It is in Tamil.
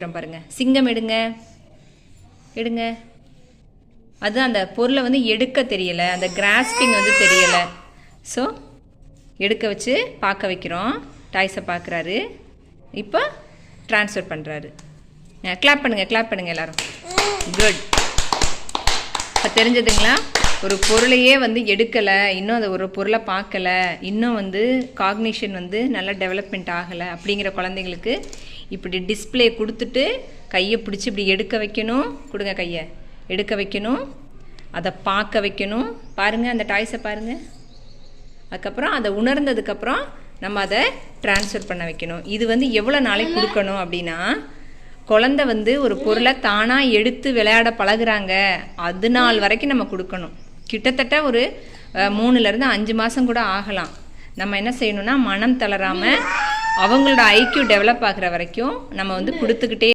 பாருங்க, சிங்கம் எடுங்க எடுங்க. அது அந்த பொருளை வந்து எடுக்க தெரியல, அந்த கிராஸ்பிங் வந்து தெரியல. ஸோ எடுக்க வச்சு பார்க்க வைக்கிறோம். டாய்ஸை பார்க்குறாரு, இப்போ ட்ரான்ஸ்ஃபர் பண்ணுறாரு. கிளாப் பண்ணுங்கள் எல்லோரும். குட். இப்போ தெரிஞ்சதுங்களா? ஒரு பொருளையே வந்து எடுக்கலை, இன்னும் அந்த ஒரு பொருளை பார்க்கலை, இன்னும் வந்து காக்னிஷன் வந்து நல்லா டெவலப்மெண்ட் ஆகலை அப்படிங்கிற குழந்தைங்களுக்கு இப்படி டிஸ்பிளே கொடுத்துட்டு கையை பிடிச்சி இப்படி எடுக்க வைக்கணும். கொடுங்க, கையை எடுக்க வைக்கணும், அதை பார்க்க வைக்கணும். பாருங்கள், அந்த டாய்ஸை பாருங்கள். அதுக்கப்புறம் அதை உணர்ந்ததுக்கப்புறம் நம்ம அதை ட்ரான்ஸ்ஃபர் பண்ண வைக்கணும். இது வந்து எவ்வளோ நாளைக்கு கொடுக்கணும் அப்படின்னா, குழந்தை வந்து ஒரு பொருளை தானாக எடுத்து விளையாட பழகுறாங்க, அது நாள் வரைக்கும் நம்ம கொடுக்கணும். கிட்டத்தட்ட ஒரு 3லேருந்து 5 மாதம் கூட ஆகலாம். நம்ம என்ன செய்யணும்னா, மனம் தளராமல் அவங்களோட ஐக்யூ டெவலப் ஆகிற வரைக்கும் நம்ம வந்து கொடுத்துக்கிட்டே